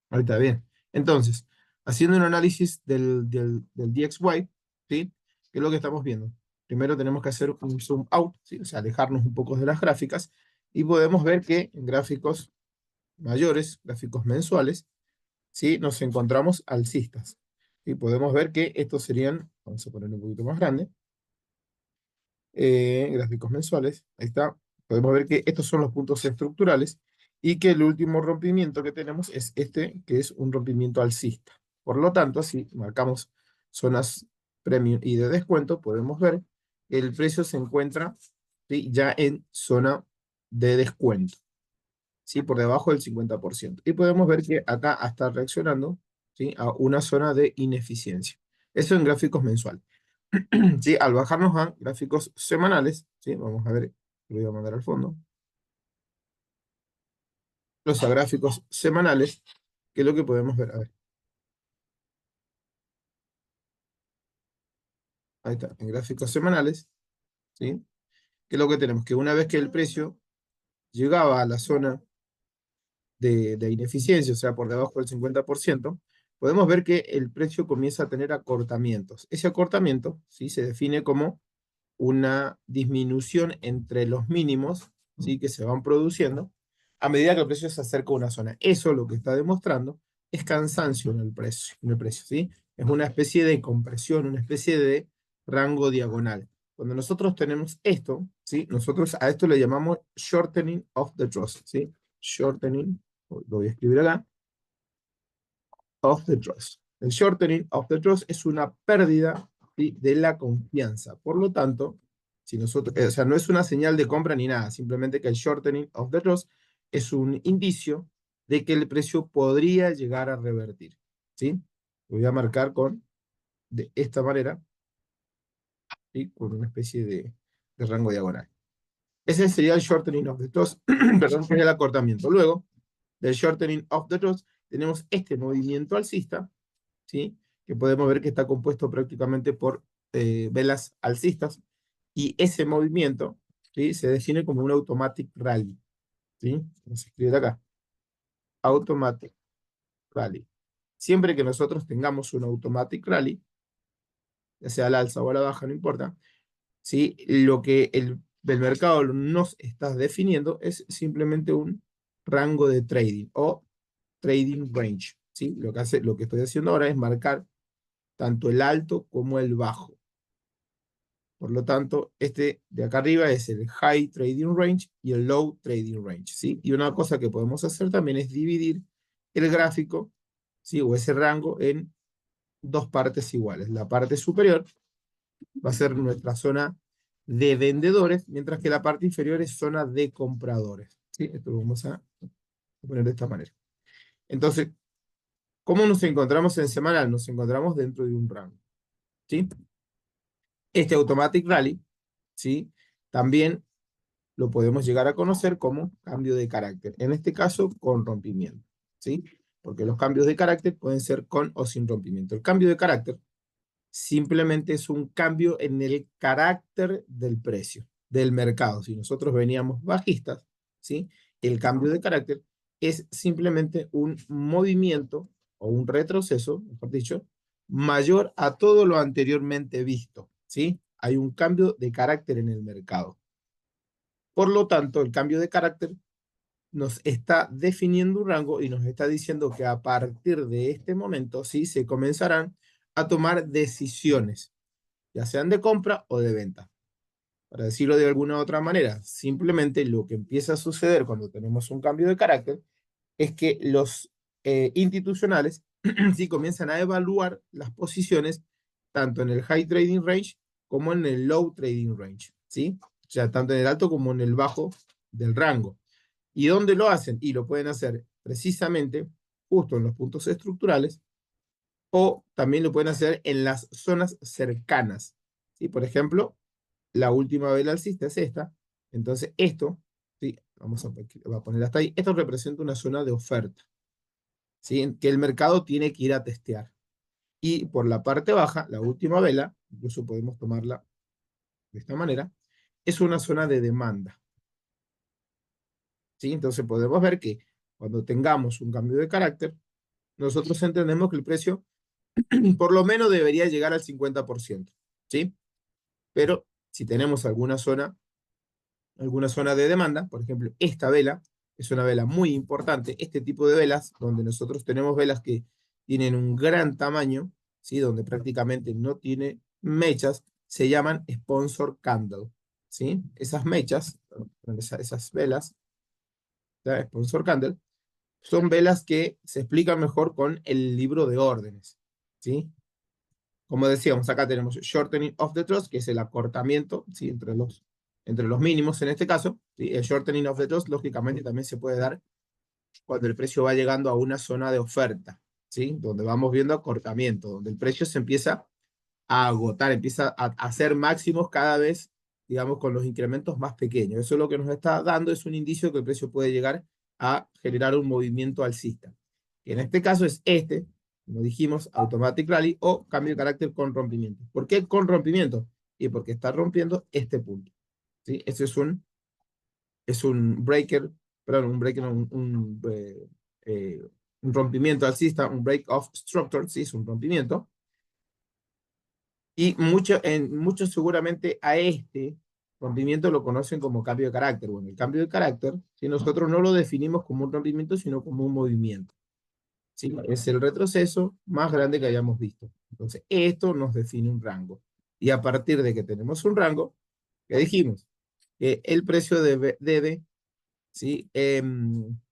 Ahí está bien. Entonces, haciendo un análisis del DXY, ¿sí? ¿Qué es lo que estamos viendo? Primero tenemos que hacer un zoom out, ¿sí? O sea, alejarnos un poco de las gráficas, y podemos ver que en gráficos mayores, gráficos mensuales, ¿sí? Nos encontramos alcistas. Y podemos ver que estos serían, vamos a poner un poquito más grande, gráficos mensuales, ahí está. Podemos ver que estos son los puntos estructurales y que el último rompimiento que tenemos es este, que es un rompimiento alcista. Por lo tanto, si marcamos zonas premium y de descuento, podemos ver que el precio se encuentra, ¿sí?, ya en zona de descuento, ¿sí?, por debajo del 50%. Y podemos ver que acá está reaccionando, ¿sí?, a una zona de ineficiencia. Eso en gráficos mensuales. ¿Sí? Al bajarnos a gráficos semanales, ¿sí? Vamos a ver, lo voy a mandar al fondo. Los a gráficos semanales, ¿qué es lo que podemos ver? A ver, ahí está, en gráficos semanales, ¿sí? ¿Qué es lo que tenemos? Que una vez que el precio llegaba a la zona de ineficiencia, o sea, por debajo del 50%, podemos ver que el precio comienza a tener acortamientos. Ese acortamiento, ¿sí?, se define como una disminución entre los mínimos, ¿sí?, que se van produciendo a medida que el precio se acerca a una zona. Eso lo que está demostrando es cansancio en el precio, ¿sí? Es una especie de compresión, una especie de rango diagonal. Cuando nosotros tenemos esto, ¿sí?, nosotros a esto le llamamos shortening of the trust, ¿sí? Shortening, lo voy a escribir acá, of the trust. El shortening of the trust es una pérdida, ¿sí?, de la confianza. Por lo tanto, si nosotros, o sea, no es una señal de compra ni nada, simplemente que el shortening of the trust es un indicio de que el precio podría llegar a revertir, ¿sí? Lo voy a marcar de esta manera, ¿sí?, con una especie de rango diagonal. Ese sería el shortening of the trust, perdón, que es el acortamiento. Luego del shortening of the trust tenemos este movimiento alcista, ¿sí?, que podemos ver que está compuesto prácticamente por velas alcistas, y ese movimiento, ¿sí?, se define como un automatic rally, ¿sí? Vamos a escribir acá, automatic rally. Siempre que nosotros tengamos un automatic rally, ya sea al alza o a la baja, no importa, ¿sí?, lo que el mercado nos está definiendo es simplemente un rango de trading o trading range, ¿sí? Lo que estoy haciendo ahora es marcar tanto el alto como el bajo. Por lo tanto, este de acá arriba es el High Trading Range y el Low Trading Range, ¿sí? Y una cosa que podemos hacer también es dividir el gráfico, ¿sí?, o ese rango en dos partes iguales. La parte superior va a ser nuestra zona de vendedores, mientras que la parte inferior es zona de compradores, ¿sí? Esto lo vamos a poner de esta manera. Entonces, ¿cómo nos encontramos en semanal? Nos encontramos dentro de un rango, ¿sí? Este Automatic Rally, ¿sí?, también lo podemos llegar a conocer como cambio de carácter, en este caso con rompimiento, ¿sí? Porque los cambios de carácter pueden ser con o sin rompimiento. El cambio de carácter simplemente es un cambio en el carácter del precio, del mercado. Si nosotros veníamos bajistas, ¿sí?, el cambio de carácter es simplemente un movimiento o un retroceso, mejor dicho, mayor a todo lo anteriormente visto, ¿sí? Hay un cambio de carácter en el mercado. Por lo tanto, el cambio de carácter nos está definiendo un rango y nos está diciendo que a partir de este momento, sí, se comenzarán a tomar decisiones, ya sean de compra o de venta. Para decirlo de alguna u otra manera, simplemente lo que empieza a suceder cuando tenemos un cambio de carácter es que los institucionales sí comienzan a evaluar las posiciones tanto en el high trading range como en el low trading range, ¿sí? O sea, tanto en el alto como en el bajo del rango. ¿Y dónde lo hacen? Y lo pueden hacer precisamente justo en los puntos estructurales, o también lo pueden hacer en las zonas cercanas, ¿sí? Por ejemplo, la última vela alcista es esta. Entonces esto, ¿sí?, voy a poner hasta ahí, esto representa una zona de oferta, ¿sí?, que el mercado tiene que ir a testear. Y por la parte baja, la última vela, incluso podemos tomarla de esta manera, es una zona de demanda, ¿sí? Entonces podemos ver que cuando tengamos un cambio de carácter, nosotros entendemos que el precio por lo menos debería llegar al 50%, ¿sí? Pero si tenemos alguna zona de demanda, por ejemplo, esta vela es una vela muy importante, este tipo de velas, donde nosotros tenemos velas que tienen un gran tamaño, ¿sí? Donde prácticamente no tiene mechas, se llaman sponsor candle, ¿sí? Esas mechas, esas velas, ¿ya? Sponsor candle, son velas que se explican mejor con el libro de órdenes, ¿sí? Como decíamos, acá tenemos shortening of the trust, que es el acortamiento, ¿sí? Entre los mínimos en este caso, ¿sí? El shortening of the trust, lógicamente, también se puede dar cuando el precio va llegando a una zona de oferta, ¿sí? Donde vamos viendo acortamiento, donde el precio se empieza a agotar, empieza a hacer máximos cada vez, digamos, con los incrementos más pequeños. Eso es lo que nos está dando, es un indicio de que el precio puede llegar a generar un movimiento alcista. Que en este caso es este, como dijimos, automatic rally o cambio de carácter con rompimiento. ¿Por qué con rompimiento? Y porque está rompiendo este punto, ¿sí? Este es un breaker, perdón, un breaker, no, un rompimiento alcista, un break of structure, ¿sí? Es un rompimiento. Y muchos seguramente a este rompimiento lo conocen como cambio de carácter. Bueno, el cambio de carácter, si nosotros no lo definimos como un rompimiento, sino como un movimiento, ¿sí? Es el retroceso más grande que hayamos visto. Entonces, esto nos define un rango. Y a partir de que tenemos un rango, ¿qué dijimos? Que el precio debe, ¿sí?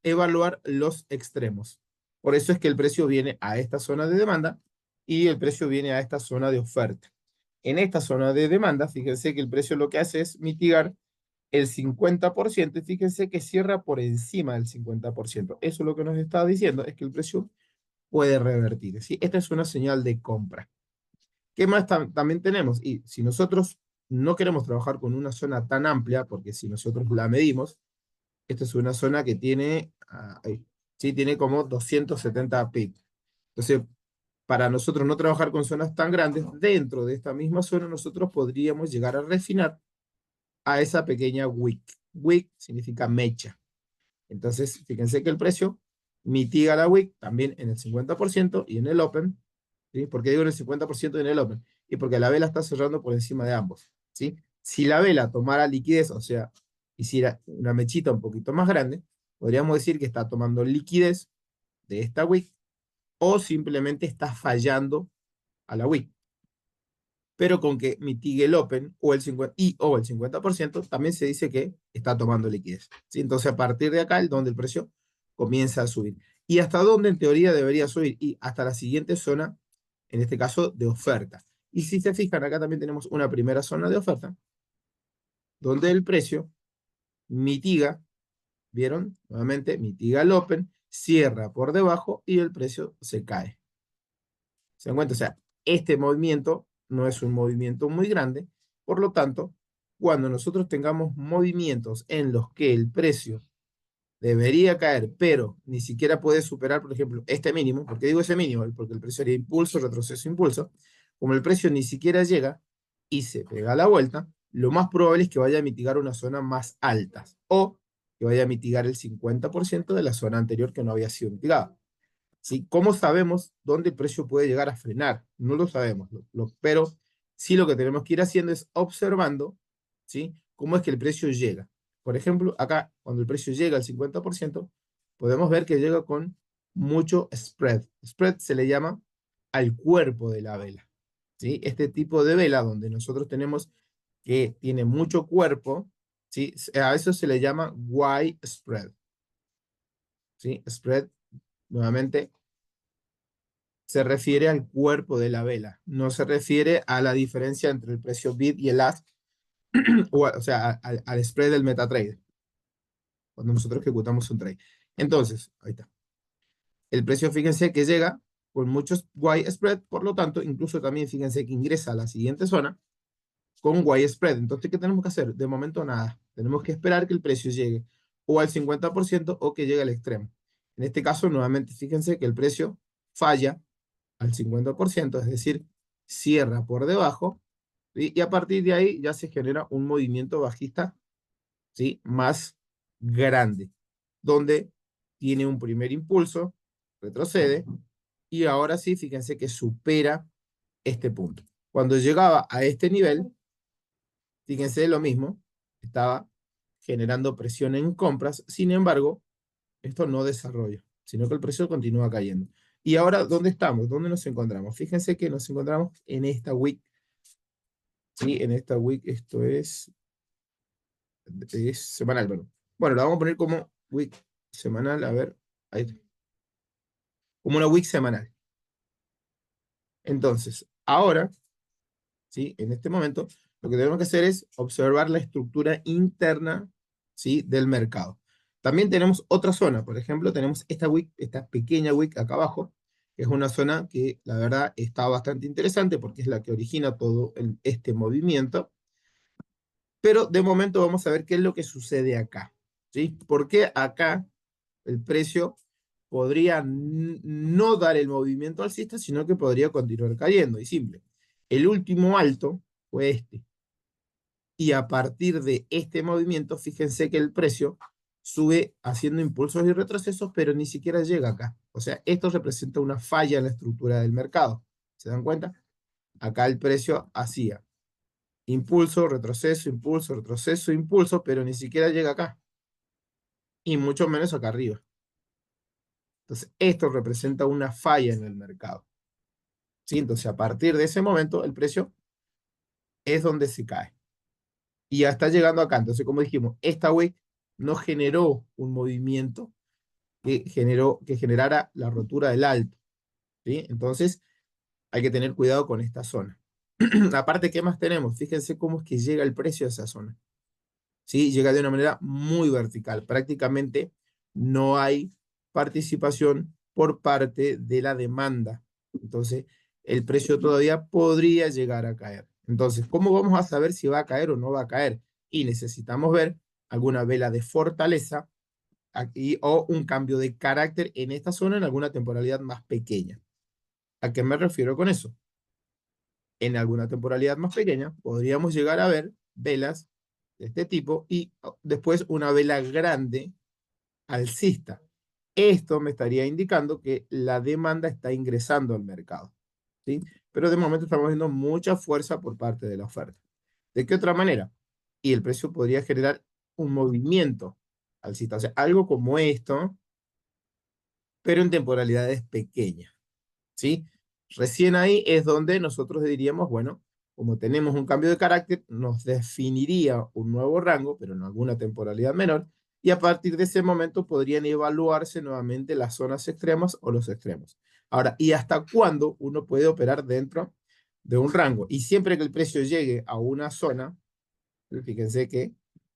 Evaluar los extremos. Por eso es que el precio viene a esta zona de demanda y el precio viene a esta zona de oferta. En esta zona de demanda, fíjense que el precio lo que hace es mitigar el 50% y fíjense que cierra por encima del 50%. Eso lo que nos está diciendo es que el precio puede revertir, ¿sí? Esta es una señal de compra. ¿Qué más también tenemos? Y si nosotros no queremos trabajar con una zona tan amplia, porque si nosotros la medimos, esta es una zona que tiene, sí, tiene como 270 pips. Entonces, para nosotros no trabajar con zonas tan grandes, dentro de esta misma zona nosotros podríamos llegar a refinar a esa pequeña wick. Wick significa mecha. Entonces, fíjense que el precio mitiga la wick también en el 50% y en el open. ¿Sí? ¿Por qué digo en el 50% y en el open? Y porque la vela está cerrando por encima de ambos, ¿sí? Si la vela tomara liquidez, o sea, hiciera una mechita un poquito más grande, podríamos decir que está tomando liquidez de esta wick o simplemente está fallando a la wick. Pero con que mitigue el open o el 50, o el 50%, también se dice que está tomando liquidez, ¿sí? Entonces, a partir de acá es donde el precio comienza a subir. ¿Y hasta dónde en teoría debería subir? Y hasta la siguiente zona, en este caso, de oferta. Y si se fijan, acá también tenemos una primera zona de oferta, donde el precio mitiga, ¿vieron? Nuevamente, mitiga el open, cierra por debajo y el precio se cae. ¿Se dan cuenta? O sea, este movimiento no es un movimiento muy grande, por lo tanto, cuando nosotros tengamos movimientos en los que el precio debería caer, pero ni siquiera puede superar, por ejemplo, este mínimo, ¿por qué digo ese mínimo? Porque el precio haría impulso, retroceso, impulso. Como el precio ni siquiera llega y se pega a la vuelta, lo más probable es que vaya a mitigar una zona más alta o que vaya a mitigar el 50% de la zona anterior que no había sido mitigada. ¿Sí? ¿Cómo sabemos dónde el precio puede llegar a frenar? No lo sabemos, pero sí lo que tenemos que ir haciendo es observando, ¿sí? Cómo es que el precio llega. Por ejemplo, acá, cuando el precio llega al 50%, podemos ver que llega con mucho spread. Spread se le llama al cuerpo de la vela, ¿sí? Este tipo de vela donde nosotros tenemos que tiene mucho cuerpo, ¿sí? A eso se le llama Y spread, ¿sí? Spread, nuevamente, se refiere al cuerpo de la vela, no se refiere a la diferencia entre el precio bid y el ask, o sea, al spread del MetaTrader, cuando nosotros ejecutamos un trade. Entonces, ahí está. El precio, fíjense que llega con muchos Y spread, por lo tanto, incluso también fíjense que ingresa a la siguiente zona con Y spread. Entonces, ¿qué tenemos que hacer? De momento nada. Tenemos que esperar que el precio llegue o al 50% o que llegue al extremo. En este caso, nuevamente, fíjense que el precio falla al 50%, es decir, cierra por debajo, y a partir de ahí ya se genera un movimiento bajista, ¿sí? Más grande, donde tiene un primer impulso, retrocede, y ahora sí, fíjense que supera este punto. Cuando llegaba a este nivel, fíjense lo mismo, estaba generando presión en compras, sin embargo, esto no desarrolla, sino que el precio continúa cayendo. Y ahora, ¿dónde estamos? ¿Dónde nos encontramos? Fíjense que nos encontramos en esta wick, ¿sí? En esta wick, esto es semanal, bueno. Bueno, la vamos a poner como wick semanal, a ver, ahí, como una wick semanal. Entonces, ahora, ¿sí? En este momento, lo que tenemos que hacer es observar la estructura interna, ¿sí? Del mercado. También tenemos otra zona, por ejemplo, tenemos esta wick, esta pequeña wick acá abajo, que es una zona que la verdad está bastante interesante porque es la que origina todo este movimiento. Pero de momento vamos a ver qué es lo que sucede acá, ¿sí? Porque acá el precio podría no dar el movimiento alcista, sino que podría continuar cayendo. Y simple. El último alto fue este. Y a partir de este movimiento, fíjense que el precio sube haciendo impulsos y retrocesos, pero ni siquiera llega acá. O sea, esto representa una falla en la estructura del mercado. ¿Se dan cuenta? Acá el precio hacía impulso, retroceso, impulso, pero ni siquiera llega acá. Y mucho menos acá arriba. Entonces, esto representa una falla en el mercado. ¿Sí? Entonces, a partir de ese momento, el precio es donde se cae. Y ya está llegando acá. Entonces, como dijimos, esta wick no generó un movimiento que generara la rotura del alto. ¿Sí? Entonces, hay que tener cuidado con esta zona. Aparte, ¿qué más tenemos? Fíjense cómo es que llega el precio a esa zona. ¿Sí? Llega de una manera muy vertical. Prácticamente no hay participación por parte de la demanda. Entonces, el precio todavía podría llegar a caer. Entonces, ¿cómo vamos a saber si va a caer o no va a caer? Y necesitamos ver alguna vela de fortaleza aquí, o un cambio de carácter en esta zona en alguna temporalidad más pequeña. ¿A qué me refiero con eso? En alguna temporalidad más pequeña podríamos llegar a ver velas de este tipo y después una vela grande alcista. Esto me estaría indicando que la demanda está ingresando al mercado, ¿sí? Pero de momento estamos viendo mucha fuerza por parte de la oferta. ¿De qué otra manera? Y el precio podría generar un movimiento alcista, o sea, algo como esto, pero en temporalidades pequeñas. ¿Sí? Recién ahí es donde nosotros diríamos, bueno, como tenemos un cambio de carácter, nos definiría un nuevo rango, pero en alguna temporalidad menor, y a partir de ese momento podrían evaluarse nuevamente las zonas extremas o los extremos. Ahora, ¿y hasta cuándo uno puede operar dentro de un rango? Y siempre que el precio llegue a una zona, fíjense que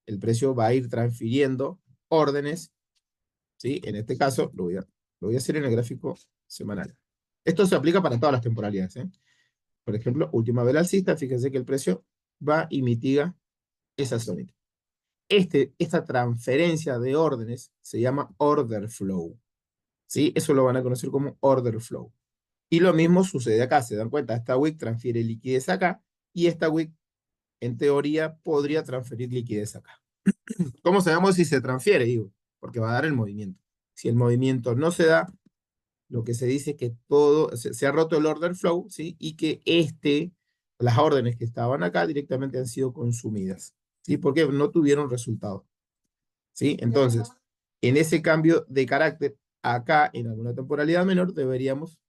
el precio va a ir transfiriendo órdenes, ¿sí? En este caso, lo voy a hacer en el gráfico semanal. Esto se aplica para todas las temporalidades, ¿eh? Por ejemplo, última vela alcista, fíjense que el precio va y mitiga esa zona. Esta transferencia de órdenes se llama order flow, ¿sí? Eso lo van a conocer como order flow. Y lo mismo sucede acá, se dan cuenta, esta wick transfiere liquidez acá y esta wick, en teoría, podría transferir liquidez acá. ¿Cómo sabemos si se transfiere? Digo, porque va a dar el movimiento. Si el movimiento no se da, lo que se dice es que todo, se ha roto el order flow, ¿sí? Y que las órdenes que estaban acá directamente han sido consumidas, ¿sí? Porque no tuvieron resultado, ¿sí? Entonces, en ese cambio de carácter, acá en alguna temporalidad menor, deberíamos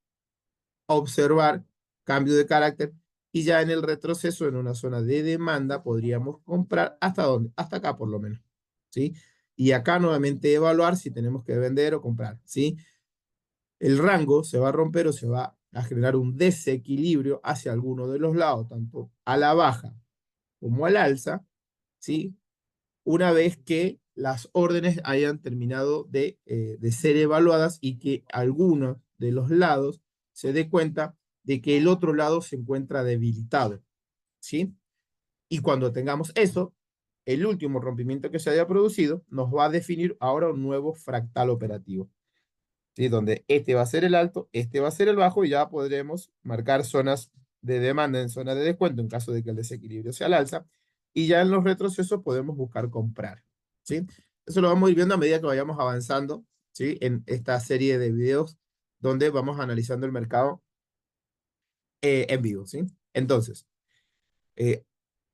observar cambio de carácter y ya en el retroceso, en una zona de demanda, podríamos comprar hasta dónde, hasta acá por lo menos, ¿sí? Y acá nuevamente evaluar si tenemos que vender o comprar, ¿sí? El rango se va a romper o se va a generar un desequilibrio hacia alguno de los lados, tanto a la baja como al alza, ¿sí? Una vez que las órdenes hayan terminado de ser evaluadas y que alguno de los lados se dé cuenta de que el otro lado se encuentra debilitado, ¿sí? Y cuando tengamos eso, el último rompimiento que se haya producido nos va a definir ahora un nuevo fractal operativo. ¿Sí? Donde este va a ser el alto, este va a ser el bajo y ya podremos marcar zonas de demanda en zona de descuento en caso de que el desequilibrio sea al alza y ya en los retrocesos podemos buscar comprar. ¿Sí? Eso lo vamos a ir viendo a medida que vayamos avanzando, ¿sí? En esta serie de videos donde vamos analizando el mercado en vivo, ¿sí? Entonces, eh,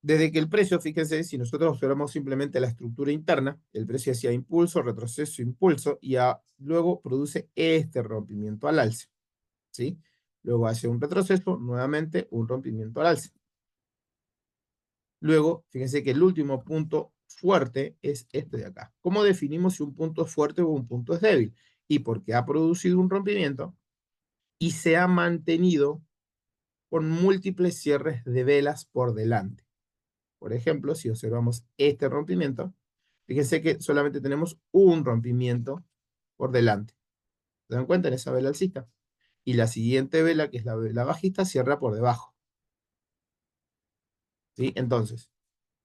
desde que el precio, fíjense, si nosotros observamos simplemente la estructura interna, el precio hacía impulso, retroceso, impulso, y luego produce este rompimiento al alza, ¿sí? Luego hace un retroceso, nuevamente un rompimiento al alza. Luego, fíjense que el último punto fuerte es este de acá. ¿Cómo definimos si un punto es fuerte o un punto es débil? Y porque ha producido un rompimiento y se ha mantenido con múltiples cierres de velas por delante. Por ejemplo, si observamos este rompimiento, fíjense que solamente tenemos un rompimiento por delante. ¿Se dan cuenta en esa vela alcista? Y la siguiente vela, que es la vela bajista, cierra por debajo. ¿Sí? Entonces,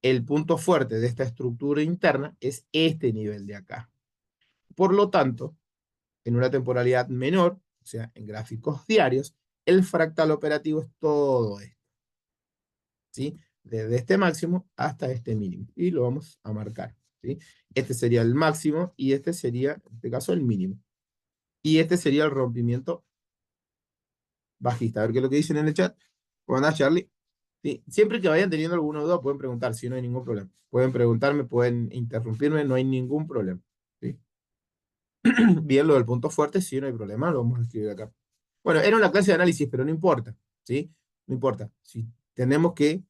el punto fuerte de esta estructura interna es este nivel de acá. Por lo tanto, en una temporalidad menor, o sea, en gráficos diarios, el fractal operativo es todo esto, ¿sí? Desde este máximo hasta este mínimo. Y lo vamos a marcar, ¿sí? Este sería el máximo y este sería, en este caso, el mínimo. Y este sería el rompimiento bajista. A ver qué es lo que dicen en el chat. ¿Cómo andás, Charlie? Sí, siempre que vayan teniendo alguna duda pueden preguntar, si no hay ningún problema. Pueden preguntarme, pueden interrumpirme, no hay ningún problema. ¿Sí? Bien, lo del punto fuerte, sí, no hay problema, lo vamos a escribir acá. Bueno, era una clase de análisis, pero no importa, ¿sí? No importa. Si tenemos que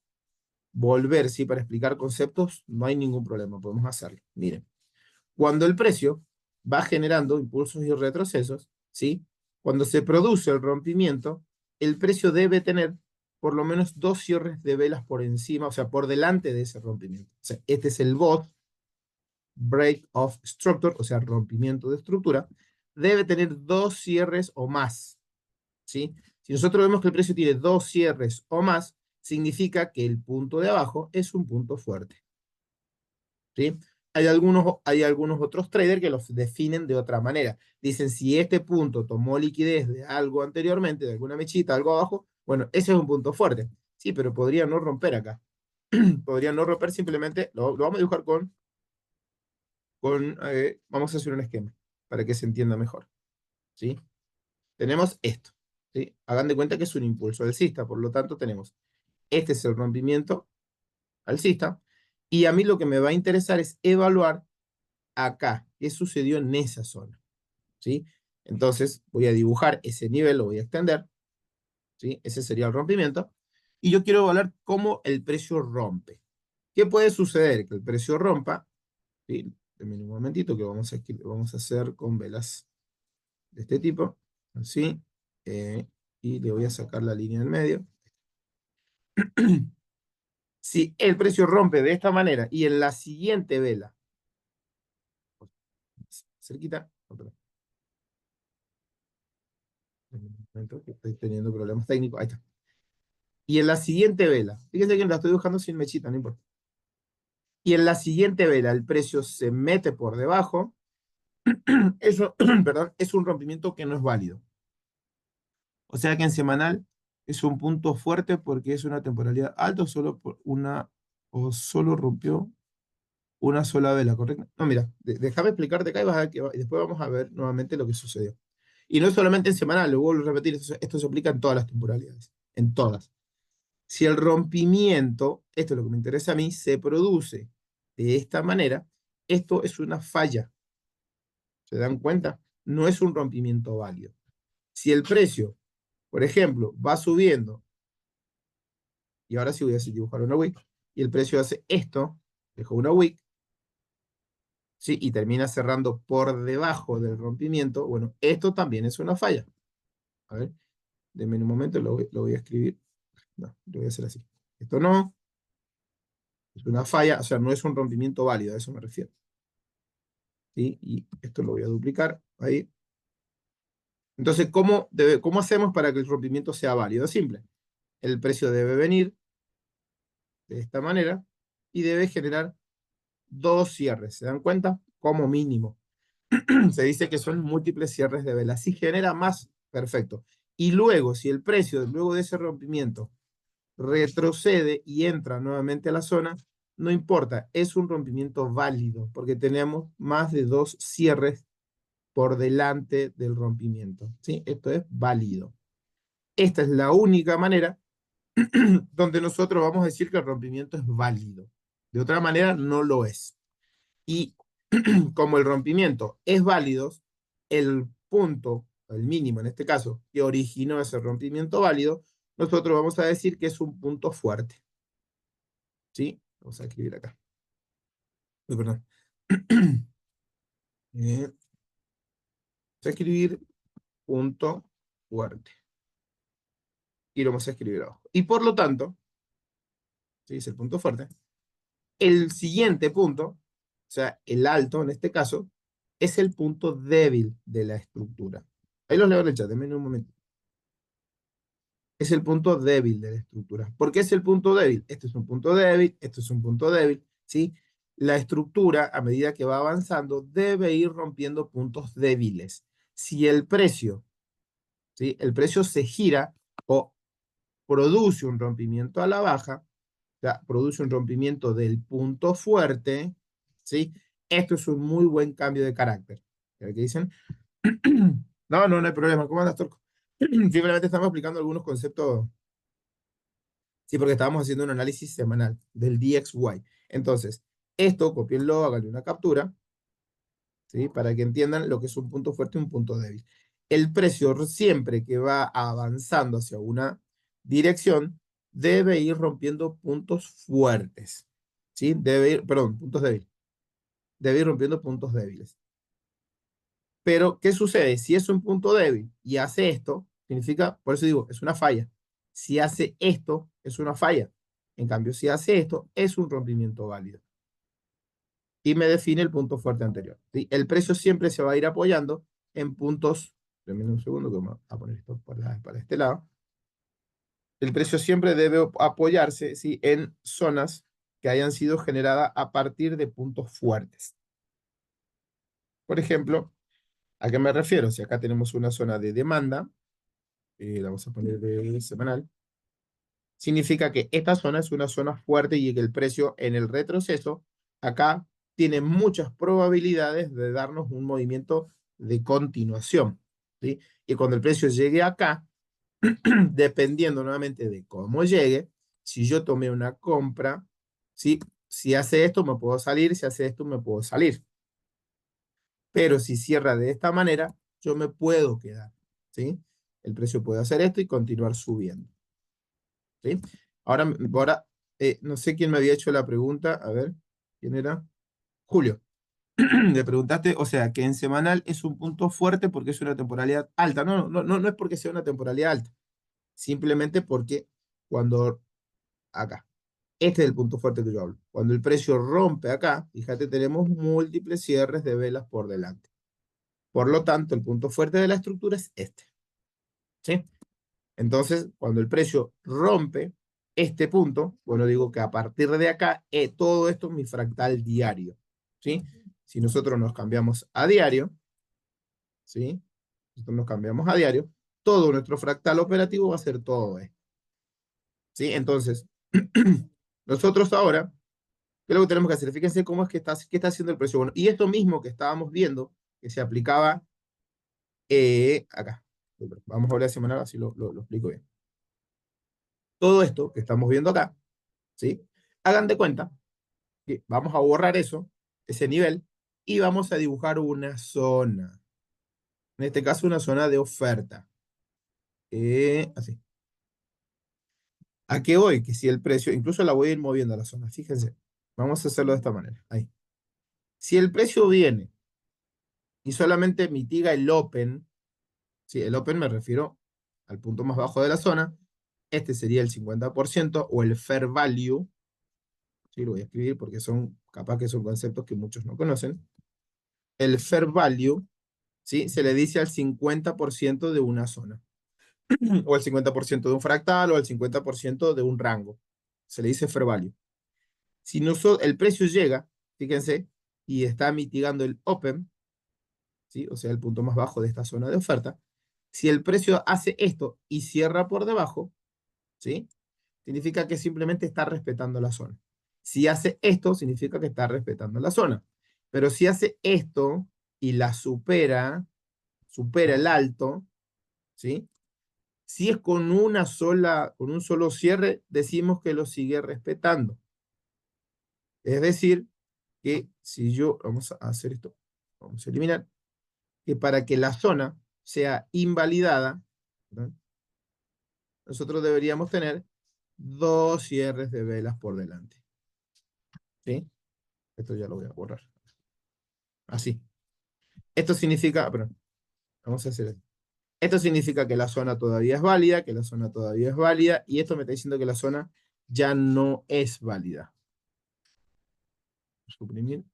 volver, ¿sí? Para explicar conceptos, no hay ningún problema, podemos hacerlo. Miren, cuando el precio va generando impulsos y retrocesos, ¿sí? Cuando se produce el rompimiento, el precio debe tener por lo menos dos cierres de velas por encima, o sea, por delante de ese rompimiento. O sea, este es el BOT, Break of Structure, o sea, rompimiento de estructura, debe tener dos cierres o más, ¿sí? Si nosotros vemos que el precio tiene dos cierres o más, significa que el punto de abajo es un punto fuerte, ¿sí? Hay algunos otros traders que los definen de otra manera. Dicen, si este punto tomó liquidez de algo anteriormente, de alguna mechita, algo abajo, bueno, ese es un punto fuerte. Sí, pero podría no romper acá. Podría no romper simplemente, lo vamos a dibujar vamos a hacer un esquema para que se entienda mejor, ¿sí? Tenemos esto, ¿sí? Hagan de cuenta que es un impulso alcista, por lo tanto tenemos, este es el rompimiento alcista, y a mí lo que me va a interesar es evaluar acá, qué sucedió en esa zona, ¿sí? Entonces voy a dibujar ese nivel, lo voy a extender, ¿sí? Ese sería el rompimiento, y yo quiero evaluar cómo el precio rompe. ¿Qué puede suceder? Que el precio rompa, ¿sí? Denme un momentito que vamos a hacer con velas de este tipo, así, y le voy a sacar la línea del medio. Si el precio rompe de esta manera y en la siguiente vela, cerquita, otro, un momento, que estoy teniendo problemas técnicos, ahí está. Y en la siguiente vela, fíjense que la estoy dibujando sin mechita, no importa. Y en la siguiente vela el precio se mete por debajo, eso, perdón, es un rompimiento que no es válido. O sea que en semanal es un punto fuerte porque es una temporalidad alta o solo rompió una sola vela, ¿correcto? No, mira, déjame explicarte acá y, y después vamos a ver nuevamente lo que sucedió. Y no es solamente en semanal, lo vuelvo a repetir, esto se aplica en todas las temporalidades, en todas. Si el rompimiento, esto es lo que me interesa a mí, se produce de esta manera, esto es una falla. ¿Se dan cuenta? No es un rompimiento válido. Si el precio, por ejemplo, va subiendo, y ahora sí voy a dibujar una wick, y el precio hace esto, dejo una wick, ¿sí? Y termina cerrando por debajo del rompimiento, bueno, esto también es una falla. A ver, denme un momento, lo voy a escribir. No, lo voy a hacer así. Esto no, es una falla, o sea, no es un rompimiento válido, a eso me refiero. ¿Sí? Y esto lo voy a duplicar ahí. Entonces, ¿cómo hacemos para que el rompimiento sea válido? Simple. El precio debe venir de esta manera y debe generar dos cierres. ¿Se dan cuenta? Como mínimo. Se dice que son múltiples cierres de vela. Si genera más, perfecto. Y luego, si el precio, luego de ese rompimiento, retrocede y entra nuevamente a la zona, no importa, es un rompimiento válido, porque tenemos más de dos cierres por delante del rompimiento, ¿sí? Esto es válido. Esta es la única manera donde nosotros vamos a decir que el rompimiento es válido. De otra manera, no lo es. Y como el rompimiento es válido, el punto, el mínimo en este caso, que originó ese rompimiento válido, nosotros vamos a decir que es un punto fuerte. ¿Sí? Vamos a escribir acá. Uy, perdón. Vamos a escribir punto fuerte. Y lo vamos a escribir abajo. Y por lo tanto, ¿sí? Es el punto fuerte. El siguiente punto, o sea, el alto en este caso, es el punto débil de la estructura. Ahí los leo en el chat, denme un momento. Es el punto débil de la estructura. ¿Por qué es el punto débil? Este es un punto débil, esto es un punto débil, ¿sí? La estructura, a medida que va avanzando, debe ir rompiendo puntos débiles. Si el precio, ¿sí? El precio se gira o produce un rompimiento a la baja, o sea, produce un rompimiento del punto fuerte, ¿sí? Esto es un muy buen cambio de carácter. ¿Qué dicen? No, no, no hay problema. ¿Cómo andas, Torco? Simplemente estamos explicando algunos conceptos. Sí, porque estábamos haciendo un análisis semanal del DXY. Entonces, esto, copienlo, háganle una captura, ¿sí? Para que entiendan lo que es un punto fuerte y un punto débil. El precio siempre que va avanzando hacia una dirección debe ir rompiendo puntos fuertes, ¿sí? Debe ir, perdón, puntos débiles. Debe ir rompiendo puntos débiles. Pero, ¿qué sucede? Si es un punto débil y hace esto, significa, por eso digo, es una falla. Si hace esto, es una falla. En cambio, si hace esto, es un rompimiento válido. Y me define el punto fuerte anterior, ¿sí? El precio siempre se va a ir apoyando en puntos, denme un segundo que vamos a poner esto para este lado. El precio siempre debe apoyarse, ¿sí? En zonas que hayan sido generadas a partir de puntos fuertes. Por ejemplo, ¿a qué me refiero? Si acá tenemos una zona de demanda, la vamos a poner de semanal, significa que esta zona es una zona fuerte y que el precio en el retroceso acá tiene muchas probabilidades de darnos un movimiento de continuación, ¿sí? Y cuando el precio llegue acá, dependiendo nuevamente de cómo llegue, si yo tomé una compra, ¿sí? Si hace esto me puedo salir, si hace esto me puedo salir. Pero si cierra de esta manera, yo me puedo quedar, ¿sí? El precio puede hacer esto y continuar subiendo, ¿sí? Ahora no sé quién me había hecho la pregunta, a ver, ¿quién era? Julio. Le preguntaste, o sea, que en semanal es un punto fuerte porque es una temporalidad alta. No, no, no, no es porque sea una temporalidad alta, simplemente porque cuando acá, este es el punto fuerte que yo hablo. Cuando el precio rompe acá, fíjate, tenemos múltiples cierres de velas por delante. Por lo tanto, el punto fuerte de la estructura es este, ¿sí? Entonces, cuando el precio rompe este punto, bueno, digo que a partir de acá, todo esto es mi fractal diario, ¿sí? Si nosotros nos cambiamos a diario, ¿sí? Nosotros nos cambiamos a diario, todo nuestro fractal operativo va a ser todo esto, ¿sí? Entonces, nosotros ahora, ¿qué es lo que tenemos que hacer? Fíjense cómo es que qué está haciendo el precio. Bueno, y esto mismo que estábamos viendo, que se aplicaba acá. Vamos a hablar de semanal, así lo explico bien. Todo esto que estamos viendo acá, ¿sí? Hagan de cuenta que vamos a borrar eso, ese nivel, y vamos a dibujar una zona. En este caso, una zona de oferta. Así. ¿A qué voy? Que si el precio, incluso la voy a ir moviendo a la zona, fíjense. Vamos a hacerlo de esta manera. Ahí. Si el precio viene y solamente mitiga el open, ¿sí? El open me refiero al punto más bajo de la zona, este sería el 50% o el fair value, ¿sí? Lo voy a escribir porque son, capaz que son conceptos que muchos no conocen. El fair value, ¿sí? Se le dice al 50% de una zona, o el 50% de un fractal, o el 50% de un rango. Se le dice fair value. Si el precio llega, fíjense, y está mitigando el open, ¿sí? O sea, el punto más bajo de esta zona de oferta, si el precio hace esto y cierra por debajo, ¿sí? Significa que simplemente está respetando la zona. Si hace esto, significa que está respetando la zona. Pero si hace esto y la supera el alto, ¿sí? Si es con con un solo cierre, decimos que lo sigue respetando. Es decir, que si yo, vamos a hacer esto, vamos a eliminar, que para que la zona sea invalidada, ¿no? Nosotros deberíamos tener dos cierres de velas por delante. ¿Sí? Esto ya lo voy a borrar. Así. Esto significa, perdón, vamos a hacer esto. Esto significa que la zona todavía es válida, que la zona todavía es válida, y esto me está diciendo que la zona ya no es válida. Suprimir,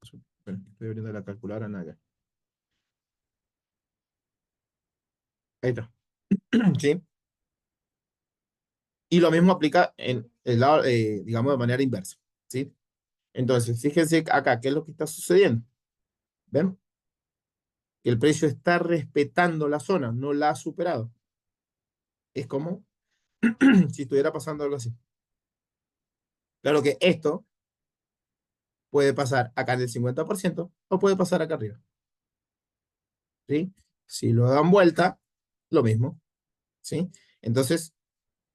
bueno, estoy abriendo la calculadora, nada. Ahí está. ¿Sí? Y lo mismo aplica en el lado, digamos, de manera inversa. ¿Sí? Entonces, fíjense acá, ¿qué es lo que está sucediendo? ¿Ven? Que el precio está respetando la zona, no la ha superado. Es como si estuviera pasando algo así. Claro que esto puede pasar acá en el 50% o puede pasar acá arriba. ¿Sí? Si lo dan vuelta, lo mismo. ¿Sí? Entonces,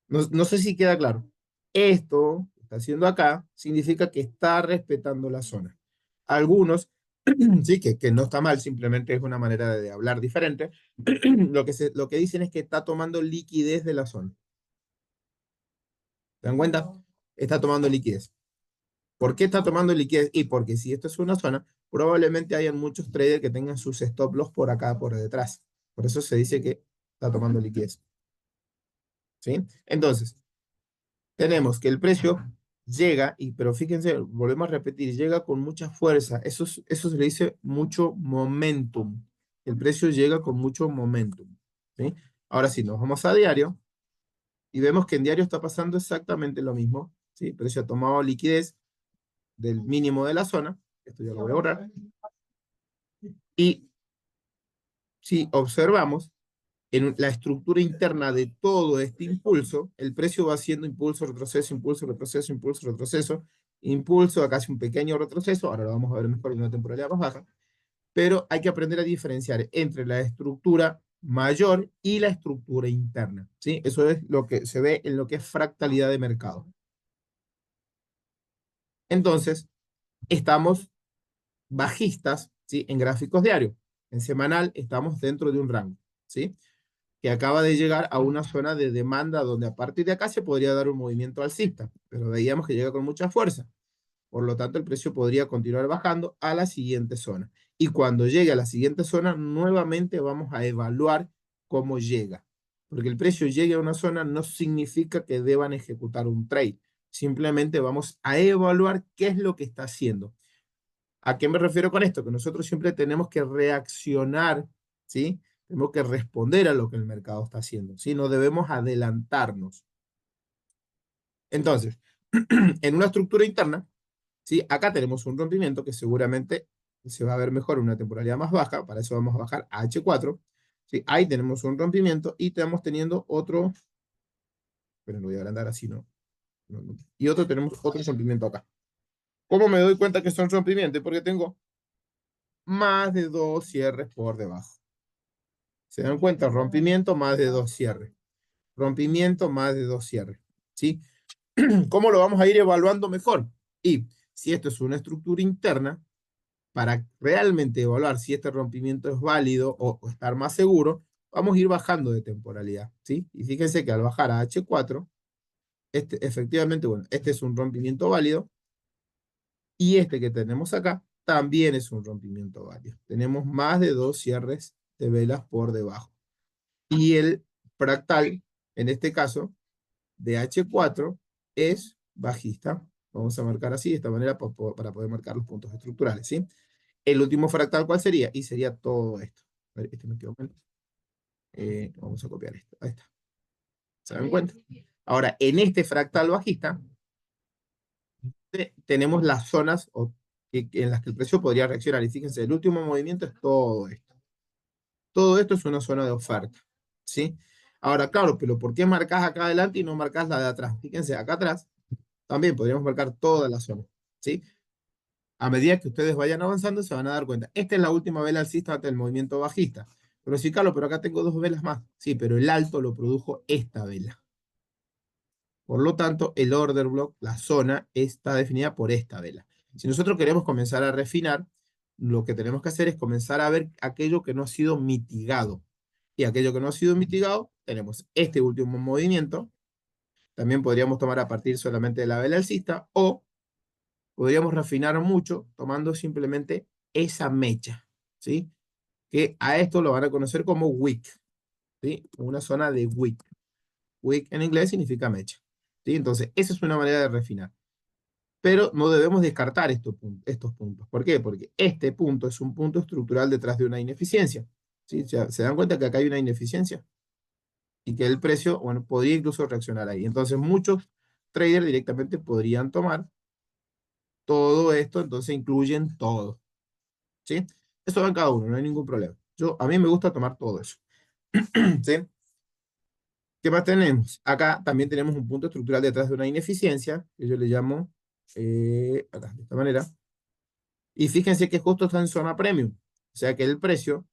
no sé si queda claro. Esto que está haciendo acá significa que está respetando la zona. Algunos, sí, que no está mal, simplemente es una manera de hablar diferente. Lo que dicen es que está tomando liquidez de la zona. ¿Se dan cuenta? Está tomando liquidez. ¿Por qué está tomando liquidez? Y porque si esto es una zona, probablemente hayan muchos traders que tengan sus stop loss por acá, por detrás. Por eso se dice que está tomando liquidez. ¿Sí? Entonces, tenemos que el precio llega, pero fíjense, volvemos a repetir, llega con mucha fuerza. Eso se le dice mucho momentum. El precio llega con mucho momentum. ¿Sí? Ahora sí, nos vamos a diario y vemos que en diario está pasando exactamente lo mismo. ¿Sí? El precio ha tomado liquidez del mínimo de la zona. Esto ya lo voy a borrar. Y si observamos en la estructura interna de todo este impulso, el precio va haciendo impulso, retroceso, impulso, retroceso, impulso, retroceso, impulso, acá hace un pequeño retroceso, ahora lo vamos a ver mejor en una temporalidad más baja, pero hay que aprender a diferenciar entre la estructura mayor y la estructura interna, ¿sí? Eso es lo que se ve en lo que es fractalidad de mercado. Entonces, estamos bajistas, ¿sí? En gráficos diarios. En semanal estamos dentro de un rango, ¿sí? Que acaba de llegar a una zona de demanda donde a partir de acá se podría dar un movimiento alcista, pero veíamos que llega con mucha fuerza. Por lo tanto, el precio podría continuar bajando a la siguiente zona. Y cuando llegue a la siguiente zona, nuevamente vamos a evaluar cómo llega. Porque el precio llegue a una zona no significa que deban ejecutar un trade. Simplemente vamos a evaluar qué es lo que está haciendo. ¿A qué me refiero con esto? Que nosotros siempre tenemos que reaccionar, ¿sí? Tenemos que responder a lo que el mercado está haciendo, ¿sí? No debemos adelantarnos. Entonces, en una estructura interna, ¿sí? Acá tenemos un rompimiento que seguramente se va a ver mejor en una temporalidad más baja, para eso vamos a bajar a H4, ¿sí? Ahí tenemos un rompimiento y estamos teniendo otro, pero lo voy a agrandar así, ¿no? Y tenemos otro rompimiento acá. ¿Cómo me doy cuenta que son rompimientos? Porque tengo más de dos cierres por debajo. ¿Se dan cuenta? Rompimiento más de dos cierres. Rompimiento más de dos cierres. ¿Sí? ¿Cómo lo vamos a ir evaluando mejor? Y si esto es una estructura interna, para realmente evaluar si este rompimiento es válido o estar más seguro, vamos a ir bajando de temporalidad. ¿Sí? Y fíjense que al bajar a H4, efectivamente, bueno, este es un rompimiento válido y este que tenemos acá también es un rompimiento válido. Tenemos más de dos cierres de velas por debajo. Y el fractal, en este caso, de H4 es bajista. Vamos a marcar así, de esta manera, para poder marcar los puntos estructurales, ¿sí? El último fractal, ¿cuál sería? Y sería todo esto. A ver, este me quedó mal. Vamos a copiar esto. Ahí está. ¿Se dan cuenta? Ahora, en este fractal bajista, tenemos las zonas en las que el precio podría reaccionar. Y fíjense, el último movimiento es todo esto. Todo esto es una zona de oferta, ¿sí? Ahora, claro, pero ¿por qué marcas acá adelante y no marcas la de atrás? Fíjense, acá atrás también podríamos marcar toda la zona, ¿sí? a medida que ustedes vayan avanzando, se van a dar cuenta. Esta es la última vela alcista ante el movimiento bajista. Pero sí, Carlos, pero acá tengo dos velas más. Sí, pero el alto lo produjo esta vela. Por lo tanto, el order block, la zona, está definida por esta vela. Si nosotros queremos comenzar a refinar, lo que tenemos que hacer es comenzar a ver aquello que no ha sido mitigado. Y aquello que no ha sido mitigado, tenemos este último movimiento. También podríamos tomar a partir solamente de la vela alcista, o podríamos refinar mucho tomando simplemente esa mecha, ¿sí? Que a esto lo van a conocer como wick, ¿sí? Una zona de wick. Wick en inglés significa mecha, ¿sí? Entonces, esa es una manera de refinar. Pero no debemos descartar estos puntos. ¿Por qué? Porque este punto es un punto estructural detrás de una ineficiencia, ¿sí? ¿Se dan cuenta que acá hay una ineficiencia? Y que el precio, bueno, podría incluso reaccionar ahí. Entonces, muchos traders directamente podrían tomar todo esto, entonces incluyen todo, ¿sí? Esto va en cada uno, no hay ningún problema. A mí me gusta tomar todo eso, ¿sí? ¿Qué más tenemos? Acá también tenemos un punto estructural detrás de una ineficiencia, que yo le llamo, acá, de esta manera. Y fíjense que justo está en zona premium. O sea que el precio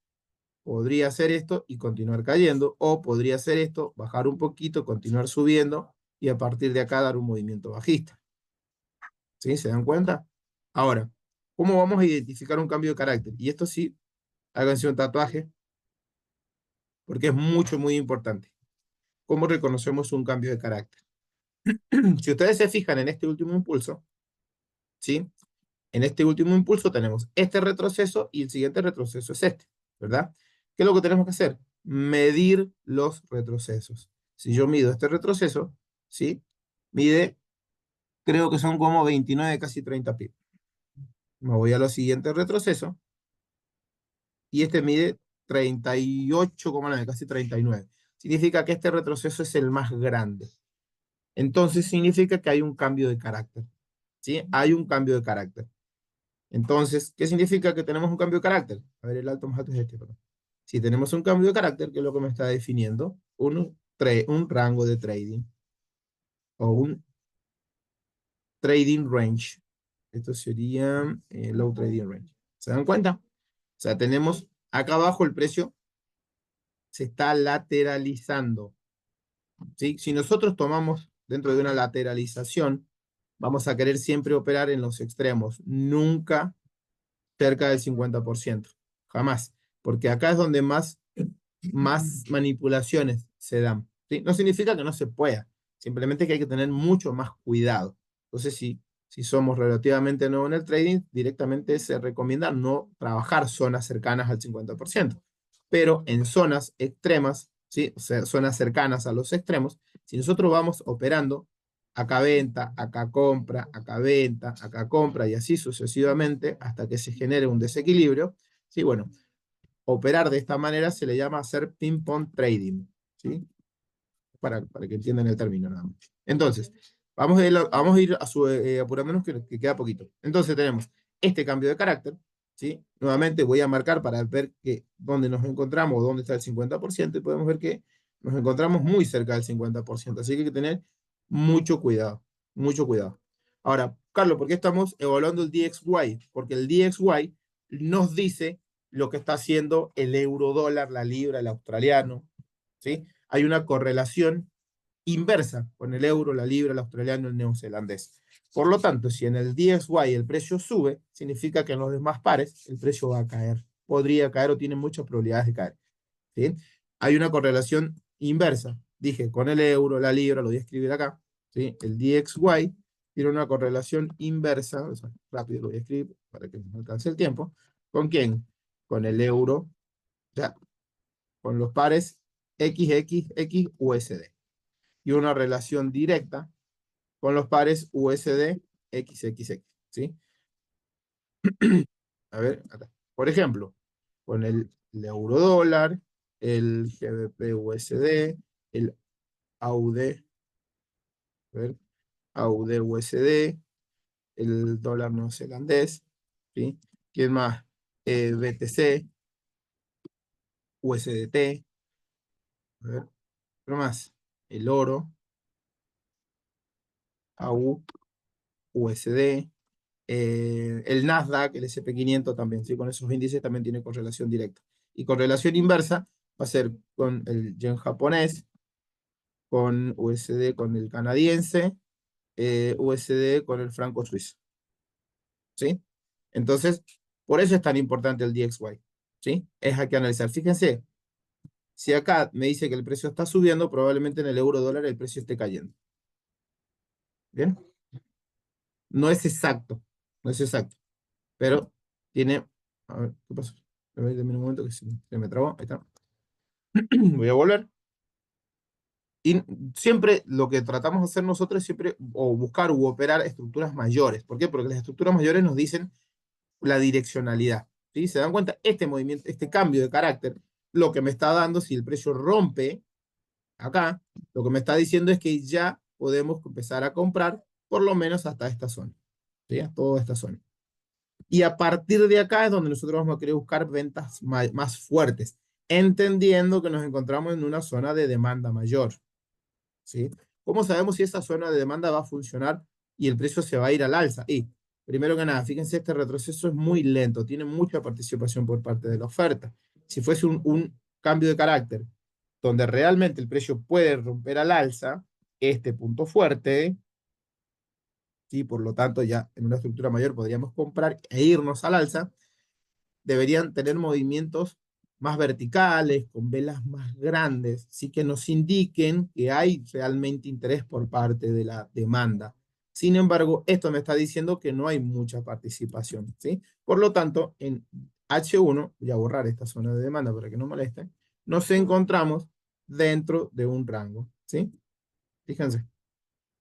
podría hacer esto y continuar cayendo, o podría hacer esto, bajar un poquito, continuar subiendo, y a partir de acá dar un movimiento bajista. ¿Sí? ¿Se dan cuenta? Ahora, ¿cómo vamos a identificar un cambio de carácter? Y esto sí, háganse un tatuaje, porque es mucho, muy importante. ¿Cómo reconocemos un cambio de carácter? Si ustedes se fijan en este último impulso, ¿sí? En este último impulso tenemos este retroceso y el siguiente retroceso es este, ¿verdad? ¿Qué es lo que tenemos que hacer? Medir los retrocesos. Si yo mido este retroceso, ¿sí? Mide, creo que son como 29, casi 30 pips. Me voy a los siguientes retrocesos y este mide 38,9, casi 39. Significa que este retroceso es el más grande. Entonces significa que hay un cambio de carácter, ¿sí? Hay un cambio de carácter. Entonces, ¿qué significa que tenemos un cambio de carácter? A ver, el alto más alto es este, perdón. Si tenemos un cambio de carácter, ¿qué es lo que me está definiendo? Un rango de trading o un trading range. Esto sería low trading range. ¿Se dan cuenta? O sea, tenemos acá abajo el precio se está lateralizando, ¿sí? Si nosotros tomamos dentro de una lateralización, vamos a querer siempre operar en los extremos, nunca cerca del 50%, jamás, porque acá es donde más manipulaciones se dan, ¿sí? No significa que no se pueda, simplemente que hay que tener mucho más cuidado. Entonces, si somos relativamente nuevos en el trading, directamente se recomienda no trabajar zonas cercanas al 50%, pero en zonas extremas, ¿sí? O sea, zonas cercanas a los extremos, si nosotros vamos operando acá venta, acá compra y así sucesivamente hasta que se genere un desequilibrio, ¿sí? Bueno, operar de esta manera se le llama hacer ping-pong trading, ¿sí? Para que entiendan el término nada más. Entonces, vamos a ir apurándonos que queda poquito. Entonces tenemos este cambio de carácter, ¿sí? Nuevamente voy a marcar para ver dónde nos encontramos, dónde está el 50%, y podemos ver que nos encontramos muy cerca del 50%, así que hay que tener mucho cuidado, mucho cuidado. Ahora, Carlos, ¿por qué estamos evaluando el DXY? Porque el DXY nos dice lo que está haciendo el euro dólar, la libra, el australiano, ¿sí? Hay una correlación inversa con el euro, la libra, el australiano, el neozelandés. Por lo tanto, si en el DXY el precio sube, significa que en los demás pares el precio va a caer. Podría caer o tiene muchas probabilidades de caer, ¿sí? Hay una correlación inversa. Dije, con el euro, la libra, lo voy a escribir acá, ¿sí? El DXY tiene una correlación inversa, o sea, rápido lo voy a escribir para que no alcance el tiempo. ¿Con quién? Con el euro, o sea, con los pares XXX USD. Y una relación directa con los pares USD XXX, ¿sí? A ver, acá. Por ejemplo, con el euro dólar, el GBP USD, el AUD, a ver, AUD USD, el dólar neozelandés, ¿sí? ¿Quién más? BTC, USDT, a ver, ¿qué más? El oro, AU, USD, el Nasdaq, el S&P 500 también, ¿sí? Con esos índices también tiene correlación directa. Y correlación inversa va a ser con el yen japonés, con USD con el canadiense, USD con el franco suizo, ¿sí? Entonces, por eso es tan importante el DXY, ¿sí? Es hay que analizar. Fíjense, si acá me dice que el precio está subiendo, probablemente en el euro dólar el precio esté cayendo. ¿Bien? No es exacto, no es exacto, pero tiene... A ver, ¿qué pasó? A ver, dame un momento que se me trabó. Ahí está. Voy a volver. Y siempre lo que tratamos de hacer nosotros es siempre o buscar u operar estructuras mayores. ¿Por qué? Porque las estructuras mayores nos dicen la direccionalidad. ¿Sí? ¿Se dan cuenta? Este movimiento, este cambio de carácter, lo que me está dando, si el precio rompe acá, lo que me está diciendo es que ya podemos empezar a comprar por lo menos hasta esta zona. ¿Sí? A toda esta zona. Y a partir de acá es donde nosotros vamos a querer buscar ventas más fuertes, entendiendo que nos encontramos en una zona de demanda mayor. ¿Sí? ¿Cómo sabemos si esa zona de demanda va a funcionar y el precio se va a ir al alza? Y primero que nada, fíjense, este retroceso es muy lento, tiene mucha participación por parte de la oferta. Si fuese un cambio de carácter donde realmente el precio puede romper al alza, este punto fuerte, ¿sí? Por lo tanto ya en una estructura mayor podríamos comprar e irnos al alza, deberían tener movimientos más verticales, con velas más grandes, sí que nos indiquen que hay realmente interés por parte de la demanda. Sin embargo, esto me está diciendo que no hay mucha participación, ¿sí? Por lo tanto, en H1, voy a borrar esta zona de demanda para que no moleste, nos encontramos dentro de un rango, ¿sí? Fíjense.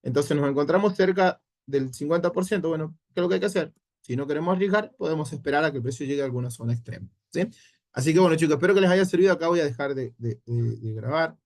Entonces nos encontramos cerca del 50%. Bueno, ¿qué es lo que hay que hacer? Si no queremos arriesgar, podemos esperar a que el precio llegue a alguna zona extrema, ¿sí? Así que bueno, chicos, espero que les haya servido. Acá voy a dejar de grabar.